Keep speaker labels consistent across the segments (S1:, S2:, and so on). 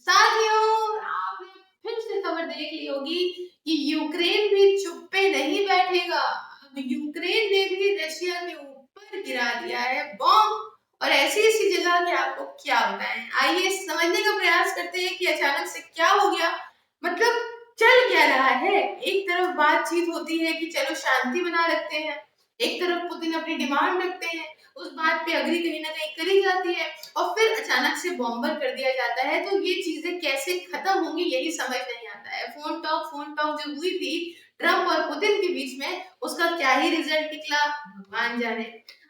S1: साथियों, आपने फिर से खबर देख ली होगी कि यूक्रेन भी चुप्पे नहीं बैठेगा। अब यूक्रेन ने भी रशिया के ऊपर गिरा दिया है बॉम्ब, और ऐसी जगह कि आपको क्या बताएं। आइए समझने का प्रयास करते हैं कि अचानक से क्या हो गया, मतलब चल क्या रहा है। एक तरफ बातचीत होती है कि चलो शांति बना रखते हैं, एक तरफ पुतिन अपनी डिमांड रखते हैं, उस बात पे अग्री कहीं ना कहीं करी जाती है, और फिर अचानक से बॉम्बर कर दिया जाता है। तो ये चीजें कैसे खत्म होंगी यही समझ नहीं आता है। फोन टॉक जो हुई थी ट्रम्प और पुतिन के बीच में, उसका क्या ही रिजल्ट निकला भगवान जाने।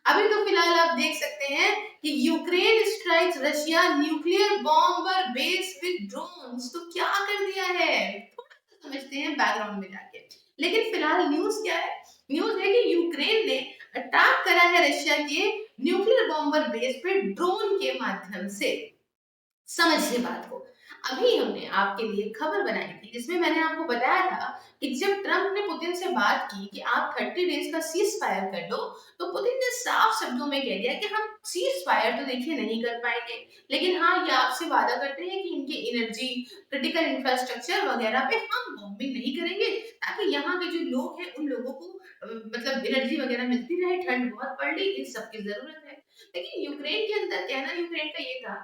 S1: अभी तो फिलहाल आप देख सकते हैं कि Ukraine strikes Russia nuclear bomber base with drones. तो क्या कर दिया है थोड़ा सा समझते हैं बैकग्राउंड में जाके। लेकिन फिलहाल न्यूज क्या है? न्यूज है कि यूक्रेन ने अटैक करा है रशिया के न्यूक्लियर बॉम्बर बेस पे ड्रोन के माध्यम से। समझिए बात को। अभी हमने आपके लिए खबर बनाई थी जिसमें मैंने आपको बताया था कि जब ट्रंप ने पुतिन से बात की कि आप 30 डेज का सीज फायर कर दो, तो पुतिन ने साफ शब्दों में कह दिया कि हम सीज फायर तो देखिए नहीं कर पाएंगे, लेकिन हाँ ये आपसे वादा करते हैं कि इनके एनर्जी क्रिटिकल इंफ्रास्ट्रक्चर वगैरह पे हम बॉम्बिंग नहीं करेंगे, ताकि यहाँ के जो लोग हैं उन लोगों को मतलब एनर्जी वगैरह मिलती रहे। ठंड बहुत पड़ रही, इन सब की जरूरत है। लेकिन यूक्रेन के अंदर कहना यूक्रेन का ये था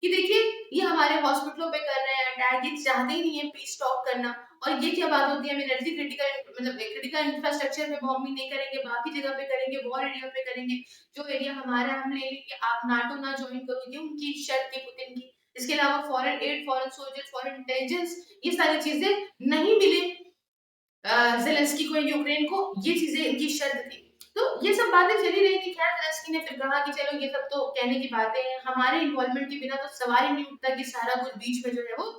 S1: कि देखिए ये हमारे हॉस्पिटलों पे कर रहे हैं अटैक, ये चाहते ही नहीं है पीस टॉक करना। और ये क्या बात होती है, हम एनर्जी क्रिटिकल मतलब क्रिटिकल इंफ्रास्ट्रक्चर पे बॉम्बिंग नहीं करेंगे, बाकी जगह पे करेंगे, वॉर एरिया पे करेंगे। जो एरिया हमारा है हम ले लेंगे, आप नाटो ना ज्वाइन करो, ये उनकी शर्त थी पुतिन की। इसके अलावा foreign add, foreign soldier, foreign intelligence, ये सारी चीजें नहीं मिले ज़ेलेंस्की को, यूक्रेन को, ये चीज़ें इनकी शर्त थी। तो ये सब बातें चली रही थी। खैर ज़ेलेंस्की ने फिर कहा कि चलो ये सब तो कहने की बातें हैं, हमारे इन्वॉल्वमेंट के बिना तो सवाल ही नहीं उठता कि सारा कुछ बीच में जो है वो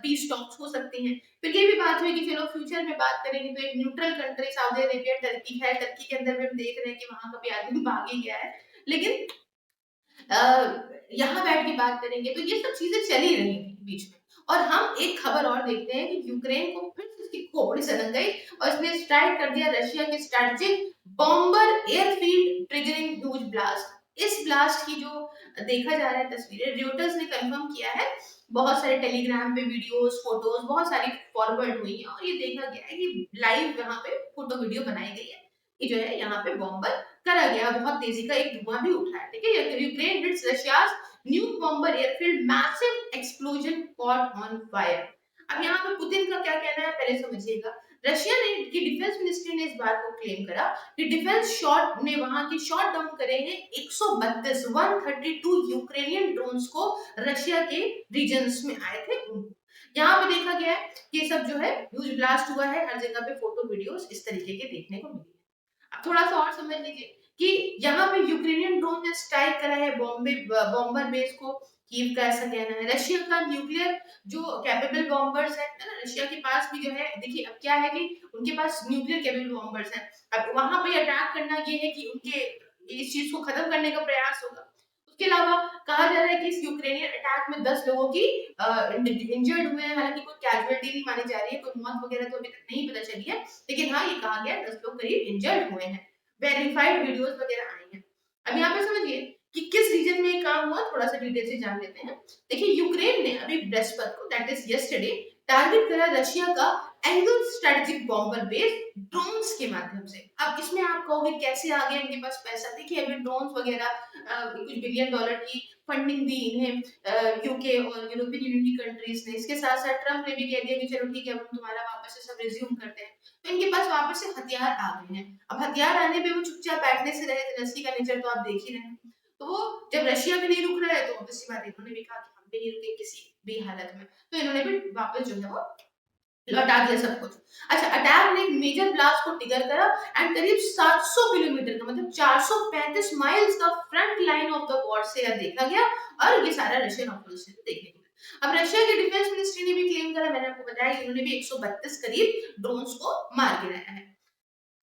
S1: पीस टॉक्स हो सकती हैं। फिर ये भी बात हुई कि चलो फ्यूचर में बात करेंगे, तो एक neutral country Saudi Arabia, Turkey है। टर्की के अंदर भी हम देख रहे हैं कि वहाँ का भी आदमी भाग ही गया है। लेकिन यहाँ बैठ के बात करेंगे, तो ये सब चीजें चली रही थी बीच में। और हम एक खबर और देखते हैं कि यूक्रेन को फिर से उसकी खोपड़ी सनक गई और इसने स्ट्राइक कर दिया रशिया के strategic bomber airfield, triggering huge blast. इस ब्लास्ट की जो देखा जा रहा है तस्वीरें, रियोटर्स ने कंफर्म किया है। बहुत सारे टेलीग्राम पे वीडियोस, फोटोज बहुत सारी फॉरवर्ड हुई हैं, और ये देखा गया है कि लाइव यहाँ पे फोटो वीडियो बनाई गई है कि जो है यहाँ पे बॉम्बर करा गया। बहुत तेजी का एक धुआं भी उठा है। ठीक है, Ukraine hits Russia's new bomber airfield, massive explosion caught on fire. अब यहाँ पे पुतिन का क्या कहना है पहले समझिएगा। रशिया ने की डिफेंस मिनिस्ट्री ने इस बात को क्लेम करा कि डिफेंस शॉट ने वहां की शॉट डाउन करे हैं 132 132 यूक्रेनियन ड्रोन्स को रशिया के रीजन्स में आए थे उनको। यहाँ पे देखा गया है कि ये सब जो है ह्यूज ब्लास्ट हुआ है, हर जगह पे फोटो वीडियोस इस तरीके के देखने को मिले। अब थोड़ा-सा और समझ लीजिए कि यहाँ पे यूक्रेनियन ड्रोन ने स्ट्राइक करा है बॉम्बर बेस को। कीव का ऐसा कहना है। रशिया का न्यूक्लियर जो कैपेबल बॉम्बर्स है ना, रशिया के पास भी जो है, देखिए अब क्या है कि उनके पास न्यूक्लियर कैपेबल बॉम्बर्स हैं। अब वहाँ पे अटैक करना ये है कि उनके इस चीज़ को खत्म करने का प्रयास होगा। उसके अलावा कहा जा रहा है कि इस यूक्रेनियन अटैक में 10 लोगों की इंजर्ड हुए हैं। हालाँकि कोई कैजुअल्टी नहीं मानी जा रही है, कोई मौत वगैरह तो अभी तक नहीं पता चली है। लेकिन हाँ, ये कहा गया है 10 लोग करीब इंजर्ड हुए हैं। वेरिफाइड वीडियोज़ वगैरह आई हैं। अब यहाँ पे समझिए कि किस रीजन में ये काम हुआ, थोड़ा-सा डिटेल से जान लेते हैं। देखिए यूक्रेन ने अभी बृहस्पति को, दैट इज़ यस्टरडे, टारगेट करा रशिया का angle strategic bomber base drones के माध्यम से। अब इसमें आप कहोगे कैसे आ गया इनके पास पैसा? देखिए अभी ड्रोन्स वगैरह कुछ बिलियन डॉलर की फंडिंग दी इन्हें यूके और यूरोपियन यूनियन की कंट्रीज ने। इसके साथ-साथ ट्रम्प ने भी कह दिया कि चलो ठीक है, अब हम तुम्हारा वापस से सब रिज़्यूम करते हैं। तो इनके पास वापस से हथियार आ गए हैं। अब हथियार आने पे वो चुपचाप बैठने से रहे, ज़ेलेंस्की का नेचर तो आप देख ही रहे हैं। तो वो जब रशिया भी नहीं रुक रहा है, तो ऑब्वियस सी बात है इन्होंने भी कहा कि हम भी नहीं रुकेंगे किसी भी हालत में। तो इन्होंने भी वापस जो है वो लौटा दिया सब कुछ। अच्छा, अटैक ने एक मेजर ब्लास्ट को ट्रिगर करा एंड करीब 700 किलोमीटर का, मतलब 435 माइल्स का front line of the war से देखा गया, और ये सारा रशियन ऑपरेशन देखने को मिला। अब रशिया के डिफेंस मिनिस्ट्री ने भी क्लेम करा, मैंने आपको बताया कि उन्होंने भी 132 करीब ड्रोन्स को मार गिराया है।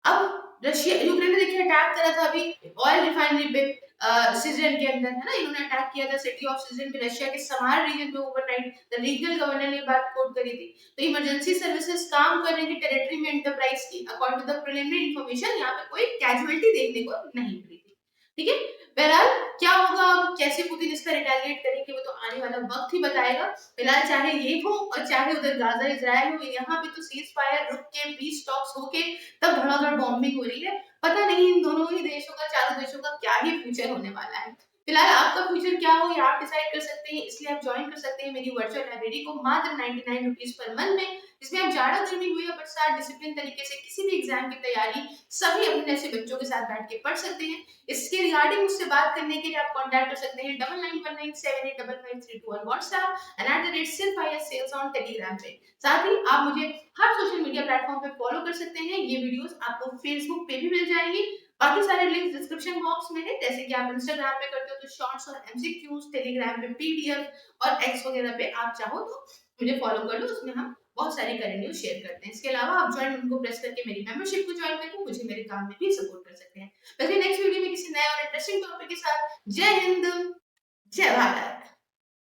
S1: अब रशिया यूक्रेन ने देखिए अटैक करा था अभी ऑयल रिफाइनरी पे सिजन के अंदर, है ना? इन्होंने अटैक किया था सिटी ऑफ सिजन पे, रशिया के समार रीजन में ओवरनाइट। द रीजनल गवर्नर ने बात कोट करी थी। तो इमरजेंसी सर्विसेज काम कर रही थी टेरिटरी में एंटरप्राइज की। According to the preliminary information यहाँ पे कोई कैजुअलिटी देखने को नहीं मिली थी। ठीक है? बहरहाल क्या होगा, अब कैसे पुतिन इस पर रिटेलिएट करेंगे वो तो आने वाला वक्त ही बताएगा। फिलहाल चाहे ये हो और चाहे उधर गाजा इजराइल हो, यहाँ पे तो सीज फायर रुक के पीस टॉक्स होके तब धड़ाधड़ बॉम्बिंग हो रही है। पता नहीं इन दोनों ही देशों का, चारों देशों का क्या ही फ्यूचर होने वाला है। फिलहाल आपका फ्यूचर क्या हो ये आप डिसाइड कर सकते हैं, इसलिए आप ज्वाइन कर सकते हैं मेरी वर्चुअल लाइब्रेरी को मात्र 99 रुपीज पर मंथ में, जिसमें आप जाड़ा गर्मी हुई या बरसात डिसिप्लिन तरीके से किसी भी एग्जाम की तैयारी सभी अपने ऐसे बच्चों के साथ बैठ के पढ़ सकते हैं। इसके रिगार्डिंग मुझसे बात करने के लिए आप कॉन्टैक्ट कर सकते हैं 9919785532 on WhatsApp and @SILFISSales on Telegram पे। साथ ही आप मुझे हर सोशल मीडिया प्लेटफॉर्म पे फॉलो कर सकते हैं। ये वीडियोस आपको फेसबुक पे भी मिल जाएंगी। बाकी सारे लिंक्स डिस्क्रिप्शन बॉक्स में है, जैसे कि आप इंस्टाग्राम पे करते हो तो शॉर्ट्स और एमसीक्यूज, टेलीग्राम पे पीडीएफ और एक्स वगैरह पे आप चाहो तो मुझे फॉलो कर लो, उसमें हम बहुत सारी करंट न्यूज शेयर करते हैं। इसके अलावा आप ज्वाइन उनको प्रेस करके मेरी मेंबरशिप को ज्वाइन करके मुझे मेरे काम में भी सपोर्ट कर सकते हैं। वैसे नेक्स्ट वीडियो में किसी नए और इंटरेस्टिंग टॉपिक के साथ। जय हिंद।